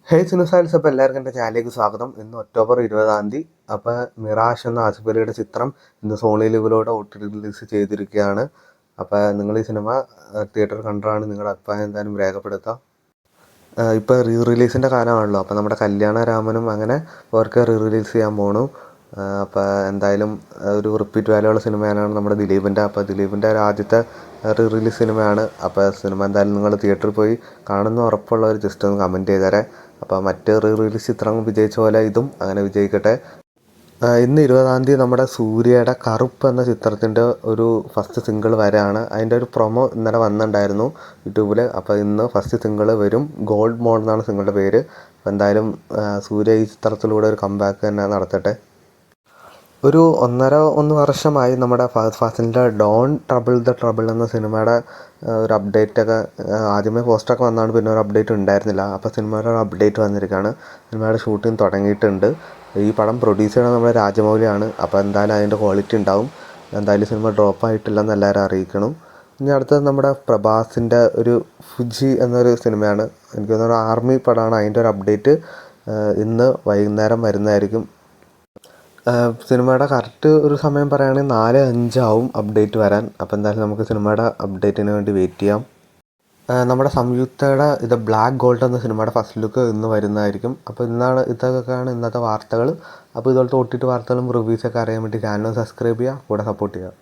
ഹേ സിനുസൈൽസ്, അപ്പോൾ എല്ലാവർക്കും എൻ്റെ ചാനലിലേക്ക് സ്വാഗതം. ഇന്ന് ഒക്ടോബർ 20 അപ്പോൾ മിറാഷ് എന്ന ആസിഫ് അലിയുടെ ചിത്രം ഇന്ന് സോണി ലിവിലൂടെ റിലീസ് ചെയ്തിരിക്കുകയാണ്. അപ്പോൾ നിങ്ങൾ ഈ സിനിമ തിയേറ്ററിൽ കണ്ടാണ് നിങ്ങളുടെ അഭിപ്രായം എന്തായാലും രേഖപ്പെടുത്താം. ഇപ്പോൾ റിലീസിൻ്റെ കാലമാണല്ലോ, അപ്പോൾ നമ്മുടെ കല്യാണരാമനും അങ്ങനെ അവർക്ക് റിലീസ് ചെയ്യാൻ പോണു. അപ്പോൾ എന്തായാലും ഒരു റിപ്പീറ്റ് വാല്യുള്ള സിനിമയാണ് നമ്മുടെ ദിലീപിൻ്റെ. അപ്പോൾ ദിലീപിൻ്റെ ആദ്യത്തെ റിലീസ് സിനിമയാണ്. അപ്പോൾ സിനിമ എന്തായാലും നിങ്ങൾ തിയേറ്ററിൽ പോയി കാണുന്ന ഉറപ്പുള്ളവർ ജസ്റ്റ് ഒന്ന് കമൻറ്റ് ചെയ്തേരെ. അപ്പോൾ മറ്റ് റിലീസ് ചിത്രങ്ങൾ വിജയിച്ച പോലെ ഇതും അങ്ങനെ വിജയിക്കട്ടെ. ഇന്ന് 20 നമ്മുടെ സൂര്യയുടെ കറുപ്പ് എന്ന ചിത്രത്തിൻ്റെ ഒരു ഫസ്റ്റ് സിംഗിൾ വരെയാണ്. അതിൻ്റെ ഒരു പ്രൊമോ ഇന്നലെ വന്നിട്ടുണ്ടായിരുന്നു യൂട്യൂബിൽ. അപ്പോൾ ഇന്ന് ഫസ്റ്റ് സിംഗിൾ വരും. ഗോൾഡ് മോഡ് എന്നാണ് സിംഗിളുടെ പേര്. അപ്പോൾ എന്തായാലും സൂര്യ ഈ ചിത്രത്തിലൂടെ ഒരു കംബാക്ക് തന്നെ നടത്തട്ടെ. ഒരു 1.5 വർഷമായി നമ്മുടെ ഫഹദ് ഫാസിലിൻ്റെ ഡോൺ ട്രബിൾ ദ ട്രബിൾ എന്ന സിനിമയുടെ ഒരു അപ്ഡേറ്റൊക്കെ ആദ്യമേ പോസ്റ്ററൊക്കെ വന്നാണ്, പിന്നെ ഒരു അപ്ഡേറ്റ് ഉണ്ടായിരുന്നില്ല. അപ്പോൾ സിനിമയുടെ ഒരു അപ്ഡേറ്റ് വന്നിരിക്കുകയാണ്. സിനിമയുടെ ഷൂട്ടിംഗ് തുടങ്ങിയിട്ടുണ്ട്. ഈ പടം പ്രൊഡ്യൂസ് ചെയ്യുന്നത് നമ്മുടെ രാജമൗലിയാണ്. അപ്പോൾ എന്തായാലും അതിൻ്റെ ക്വാളിറ്റി ഉണ്ടാവും. എന്തായാലും സിനിമ ഡ്രോപ്പ് ആയിട്ടില്ലെന്ന് എല്ലാവരും അറിയിക്കണം. ഇനി അടുത്തത് നമ്മുടെ പ്രഭാസിൻ്റെ ഒരു ഫുജി എന്നൊരു സിനിമയാണ്. എനിക്ക് തോന്നുന്നത് ആർമി പടമാണ്. അതിൻ്റെ ഒരു അപ്ഡേറ്റ് ഇന്ന് വൈകുന്നേരം വരുന്നതായിരിക്കും. സിനിമയുടെ കറക്റ്റ് ഒരു സമയം പറയുകയാണെങ്കിൽ 4:05 ആവും അപ്ഡേറ്റ് വരാൻ. അപ്പോൾ എന്തായാലും നമുക്ക് സിനിമയുടെ അപ്ഡേറ്റിന് വേണ്ടി വെയിറ്റ് ചെയ്യാം. നമ്മുടെ സംയുക്തയുടെ ബ്ലാക്ക് ഗോൾഡ് എന്ന സിനിമയുടെ ഫസ്റ്റ് ലുക്ക് ഇന്ന് വരുന്നതായിരിക്കും. അപ്പോൾ ഇതൊക്കെയാണ് ഇന്നത്തെ വാർത്തകൾ. അപ്പോൾ ഇതുപോലത്തെ OTT വാർത്തകളും റിവ്യൂസൊക്കെ അറിയാൻ വേണ്ടി ചാനൽ സബ്സ്ക്രൈബ് ചെയ്യുക, കൂടെ സപ്പോർട്ട് ചെയ്യുക.